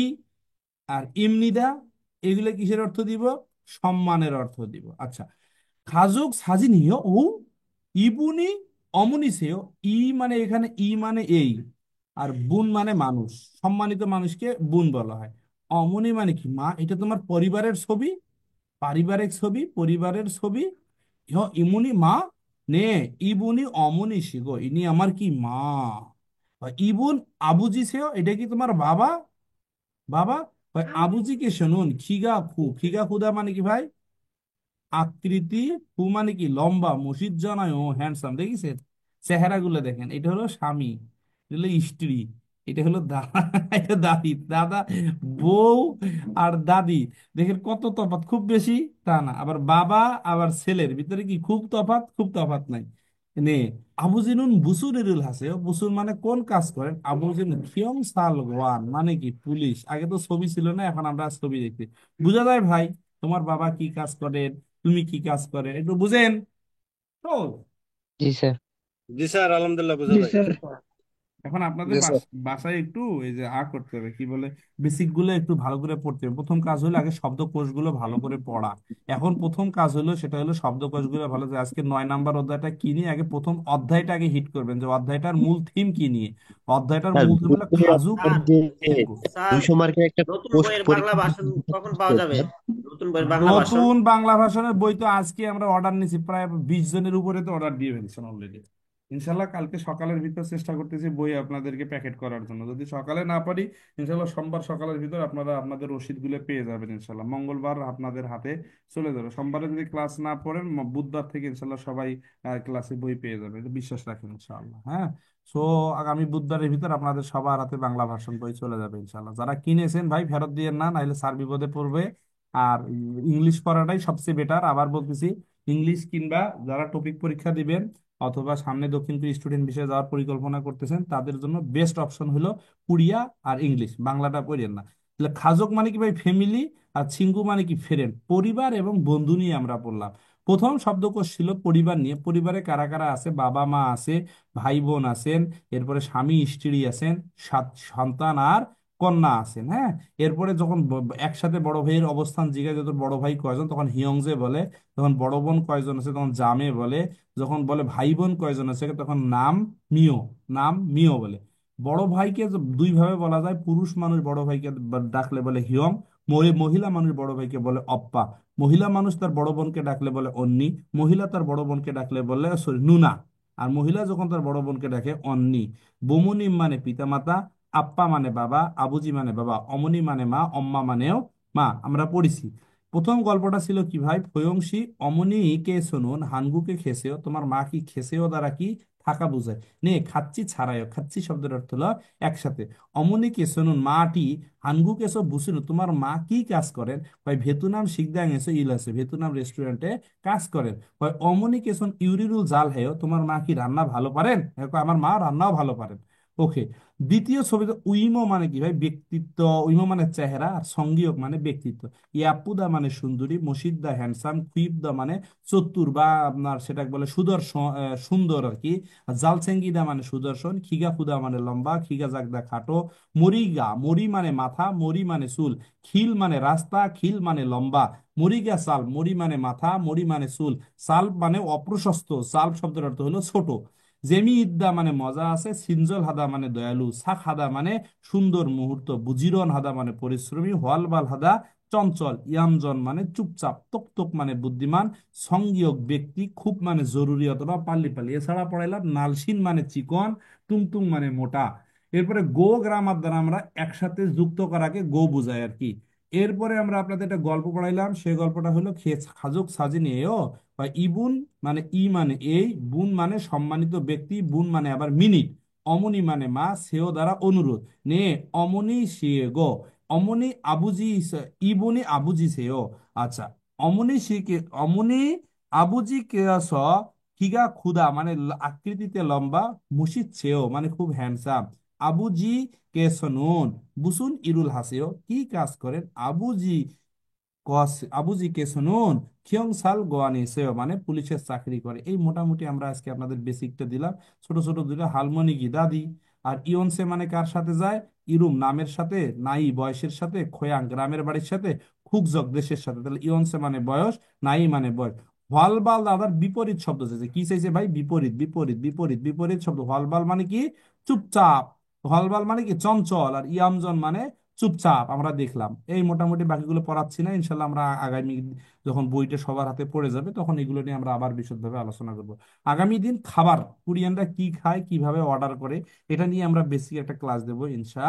আর ইমনিদা, এগুলো কিসের অর্থ দিব? সম্মানের অর্থ দিব। আচ্ছা, খাজুক সাজিনিও ও ইবুনি অমনিসেও। ই মানে এখানে ই মানে এই, আর বুন মানে মানুষ, সম্মানিত মানুষকে বুন বলা হয়। অমনি মানে কি? মা, এটা তোমার পরিবারের ছবি, পারিবারিক ছবি, পরিবারের ছবি। ইমুনি মা নে, ইবুনি অমনি শিগো, ইনি আমার কি মা। বা ইবুন আবুজি সেও, এটা কি তোমার বাবা? বাবা। আবুজি কে শুনুন, খিগা খু, খিগা খুদা মানে কি ভাই? আকৃতি, হু মানে কি লম্বা, মসজিদ জনায় ও হ্যান্ডসাম, দেখিছেন চেহারা গুলো? দেখেন, এটা হলো স্বামী, এটা হলো স্ত্রী, এটা হলো দাদা, এটা দাদি, দাদা, বউ আর দাদি। দেখেন কত তফাৎ, খুব বেশি তা না। আবার বাবা আবার ছেলের ভিতরে কি খুব তফাৎ? খুব তফাৎ নাই। নে আবুজিনুন বুসুরিরুল হাসে, বুসুর মানে কোন কাজ করেন? আবুজিনুন খিয়ং সাল ওয়ান মানে কি পুলিশ। আগে তো ছবি ছিল না, এখন আমরা ছবি দেখি, বুঝা যায় ভাই তোমার বাবা কি কাজ করেন, তুমি কি কাজ করে, একটু বুঝেন তো। জি স্যার। জি স্যার, আলহামদুলিল্লাহ, বোঝা জি যায়। স্যার। এখন আপনাদের জি স্যার। বাসায় একটু এই যে করতে হবে কি বলে, বেসিক গুলো একটু ভালো করে পড়তে হবে। প্রথম কাজ হলো আগে শব্দকোষ গুলো ভালো করে পড়া। এখন প্রথম কাজ হলো সেটা হলো শব্দকোষ গুলো ভালো, যে আজকে 9 নাম্বার অধ্যায়টা কি নিয়ে, আগে প্রথম অধ্যায়টা আগে হিট করবেন, যে অধ্যায়টার মূল থিম কি নিয়ে। অধ্যায়টার স্যার, মূল থিম হলো বইয়ের খাজুক আপনার যে শিল্প। 200 মার্কের একটা নতুন পোস্ট বইয়ের বাংলা পরীক্ষা ভাষণ কখন পাওয়া যাবে? স্যার। নতুন বইয়ের বাংলা ভাষণ। নতুন বাংলা ভাষণের বই তো আজকে আমরা অর্ডার নিয়েছি, প্রায় 20 জনের উপরে তো অর্ডার দিয়ে ফেলছেন অলরেডি। ইনশাল্লাহ কালকে সকালের ভিতর চেষ্টা করতেছি বই আপনাদেরকে প্যাকেট করার জন্য। যদি সকালে না পারি, ইনশাল্লাহ সোমবার সকালের ভিতর আপনারা আপনাদের রসিদ গুলো পেয়ে যাবেন। ইনশাল্লাহ মঙ্গলবার আপনাদের হাতে চলে যাবে। সোমবারে যদি ক্লাস না পড়েন, বুধবার থেকে ইনশাল্লাহ সবাই ক্লাসে বই পেয়ে যাবে, এটা বিশ্বাস রাখেন ইনশাল্লাহ। হ্যাঁ, সো আগামী বুধবারের ভিতর আপনাদের সবার হাতে বাংলা ভাষণ বই চলে যাবে ইনশাল্লাহ। যারা কিনেছেন ভাই ফেরত দিয়ে না, নাহলে স্যার বিপদে পড়বে। আর ইংলিশ পড়াটাই সবচেয়ে বেটার, আবার বলতেছি, ইংলিশ কিংবা যারা টপিক পরীক্ষা দিবেন অথবা সামনে দক্ষিণ কোরিয়া স্টুডেন্ট ভিসায় যাওয়ার পরিকল্পনা করতেছেন, তাদের জন্য বেস্ট অপশন হলো উড়িয়া আর ইংলিশ, বাংলাটা পড়েন না। তাহলে খাজক মানে কি ভাই ফ্যামিলি, আর ছিঙ্গু মানে কি ফ্রেন্ড, পরিবার এবং বন্ধু নিয়ে আমরা পড়লাম। প্রথম শব্দকোষ ছিল পরিবার নিয়ে, পরিবারে কারা কারা আছে, বাবা মা আছে, ভাই বোন আছেন, এরপরে স্বামী স্ত্রী আছেন, সন্তান আর কন্যা আছেন। হ্যাঁ, এরপরে যখন একসাথে বড় ভাইয়ের অবস্থান জিজ্ঞাসা তোর বড় ভাই কয়জন, তখন হিয়ংজে বলে। যখন বড় বোন কয়জন আছে তখন জামে বলে। যখন বলে ভাই বোন কয়জন আছে তখন নাম মিও, নাম মিও বলে। বড় ভাইকে দুই ভাবে বলা যায়, পুরুষ মানুষ বড় ভাইকে ডাকলে বলে হিয়ং, মহিলা মানুষ বড় ভাইকে বলে অপ্পা। মহিলা মানুষ তার বড় বোনকে ডাকলে বলে অন্নি, মহিলা তার বড় বোনকে ডাকলে বলে সরি নুনা। আর মহিলা যখন তার বড় বোনকে ডাকে অন্নি। বমুনিম মানে পিতামাতা, আপ্পা মানে বাবা, আবুজি মানে বাবা, অমনি মানে মা, অম্মা মানেও মা, আমরা পড়েছি। প্রথম গল্পটা ছিল কি ভাই, ফয়ংশী অমনি কে শুনুন হানগুকে খেসেও, তোমার মা কি খেসেও দ্বারা কি থাকা বোঝায়, নে খাচ্ছি ছাড়াইও, খাচ্ছি শব্দের অর্থ হলো একসাথে। অমনি কে শুনুন মাটি হানগু কেসো বুসুন, তোমার মা কি কাজ করেন, ভাই ভেতুনাম শিখদাং এসো ইল আছে, ভেতুনাম রেস্টুরেন্টে কাজ করেন। ভাই অমনি কেসন ইউরিরুল জাল হেও, তোমার মা কি রান্না ভালো পারেন, আমার মা রান্নাও ভালো পারেন। ওকে। দ্বিতীয় ছবিতে উইমো মানে কি ভাই ব্যক্তিত্ব, উইমো মানে চেহারা, আর সঙ্গীয়ক মানে ব্যক্তিত্ব। ইয়াপুদা মানে সুন্দরী, মসিদ্দা হ্যান্ডসাম, খুইবদা মানে চতুর বা আপনার সেটাকে বলে সুদর্শন, সুন্দর আর কি। আর জালসেঙ্গিদা মানে সুদর্শন, খিগাফুদা মানে লম্বা, খিগা জাগদা খাটো, মরিগা মরি মানে মাথা, মরি মানে চুল, খিল মানে রাস্তা, খিল মানে লম্বা, মরিগা সাল মরি মানে মাথা, মরি মানে চুল, সাল মানে অপ্রশস্ত, সাল শব্দের অর্থ হলো ছোট। জেমি ইদ্দা মানে মজা আছে, সিনজল হাদা মানে দয়ালু, সাক হাদা মানে সুন্দর মুহূর্ত, বুজিরন হাদা মানে পরিশ্রমী, হোয়ালবাল হাদা চঞ্চল, ইয়ামজন মানে চুপচাপ, তোক তোক মানে বুদ্ধিমান, সংগীয়ক ব্যক্তি, খুব মানে জরুরি অথবা পাল্লি পাল্লি। এছাড়া পড়াইলাম নালসিন মানে চিকন, টুংটুং মানে মোটা। এরপরে গো গ্রামার দ্বারা আমরা একসাথে যুক্ত করাকে গো বোঝায় আর কি। এরপরে আমরা আপনাদের একটা গল্প পড়াইলাম, সেই গল্পটা হলো খাজক সাজিনি এও, বা ইবুন মানে ই মানে এই, বুন মানে সম্মানিত ব্যক্তি, বুন মানে আবার মিনিট, অমনি মানে মা, সেও দ্বারা অনুরোধ, নে অমনি সে গো, অমনি আবুজি ইবনি আবুজি সেও। আচ্ছা, অমনি শিকে অমনি আবুজি কেয়াস, কিগা খুদা মানে আকৃতিতে লম্বা, মুশিদ সেও মানে খুব হ্যান্ডসাম, আবুজি কেসনুন বুসুন ইরুল হাসেও কি কাজ করেন, আবুজি কে শুনুন খিয়ং সাল গোয়ানি সেও মানে পুলিশের চাকরি করে। এই মোটামুটি আমরা আজকে আপনাদের বেসিকটা দিলাম। ছোট ছোট দুটো হালমনি কি দাদি। আর ইয়নসে মানে কার সাথে যায়, ইরুম নামের সাথে, নাই বয়সের সাথে, খোয়াং গ্রামের বাড়ির সাথে, খুকজক দেশের সাথে। তাহলে ইয়নসে মানে বয়স, নাই মানে বয়স। হলবাল দাদার বিপরীত শব্দ চাইছে, কি চাইছে ভাই, বিপরীত বিপরীত বিপরীত বিপরীত শব্দ। হলবাল মানে কি চুপচাপ, হলবাল মানে কি চঞ্চল, আর ইয়ামজন মানে চুপচাপ। আমরা দেখলাম এই মোটামুটি, বাকিগুলো পড়াচ্ছি না, ইনশাল্লাহ আমরা আগামী যখন বইটা সবার হাতে পড়ে যাবে তখন এগুলো নিয়ে আমরা আবার বিশদভাবে আলোচনা করব। আগামী দিন খাবার, কোরিয়ানরা কি খায়, কিভাবে অর্ডার করে, এটা নিয়ে আমরা বেসিক একটা ক্লাস দেবো ইনশা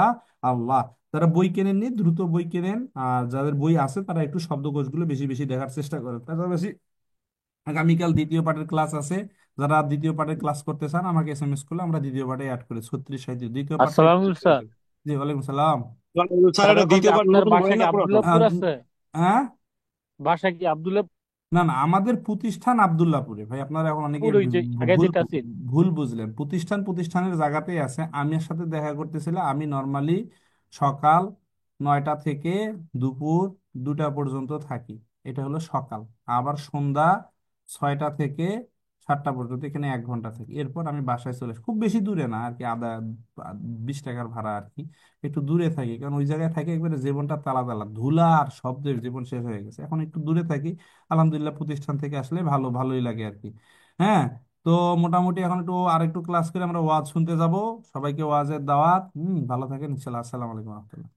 আল্লাহ। যারা বই কেনেননি দ্রুত বই কেনেন, আর যাদের বই আছে তারা একটু শব্দকোষগুলো বেশি বেশি দেখার চেষ্টা করেন। পাশাপাশি আগামীকাল দ্বিতীয় পার্টের ক্লাস আছে, যারা দ্বিতীয় পার্টের ক্লাস করতে চান আমাকে এসএমএস করলে আমরা দ্বিতীয় পার্টে অ্যাড করি, 36 37 দ্বিতীয় পার্টটা। আসসালামু স্যার। জি ওয়ালাইকুম সালাম। স্যার স্যার এটা এখন কি দ্বিতীয়বার আপনার নতুন বাসা বই কি না পুরানো? আব্দুল্লাহপুর আহ, আছে? হ্যাঁ, বাসা কি আব্দুল্লাহ না না, আমাদের প্রতিষ্ঠান আব্দুল্লাহপুরে ভাই, আপনারা এখন অনেকে ওই যে আগে ভুল যেটা আছে? ভুল বুঝলেন। প্রতিষ্ঠান প্রতিষ্ঠানের জায়গাতেই আছে। আমি এর সাথে দেখা করতেছিলাম, আমি নর্মালি সকাল 9টা থেকে দুপুর 2টা পর্যন্ত থাকি, এটা হলো সকাল। আবার সন্ধ্যা 6টা থেকে 7টা পর্যন্ত এখানে 1 ঘন্টা থাকি, এরপর আমি বাসায় চলে আসি। খুব বেশি দূরে না আর কি, 20 টাকার ভাড়া আর কি। একটু দূরে থাকি কারণ ওই জায়গায় থাকি একবারে জীবনটা তালা তালা, ধুলা আর শব্দের জীবন শেষ হয়ে গেছে, এখন একটু দূরে থাকি। আলহামদুলিল্লাহ প্রতিষ্ঠান থেকে আসলে ভালোই লাগে আর কি। হ্যাঁ, তো মোটামুটি এখন একটু আরেকটু ক্লাস করে আমরা ওয়াজ শুনতে যাব। সবাইকে ওয়াজের দাওয়াত। ভালো থাকেন ইনশাল্লাহ। আসসালামু আলাইকুম রহমতুল্লাহ।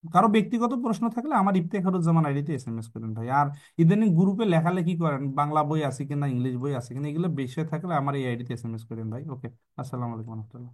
কারো ব্যক্তিগত প্রশ্ন থাকলে আমার ইফতেখারুজ্জামান আইডিতে এসএমএস করেন ভাই। আর ইদানিং গ্রুপে লেখালেখি করেন, বাংলা বই আছে কিনা, ইংলিশ বই আছে কিনা, এগুলো বিষয় থাকলে আমার এই আইডিতে এসএমএস করেন ভাই। ওকে, আসসালামু আলাইকুম রহমতুল্লাহ।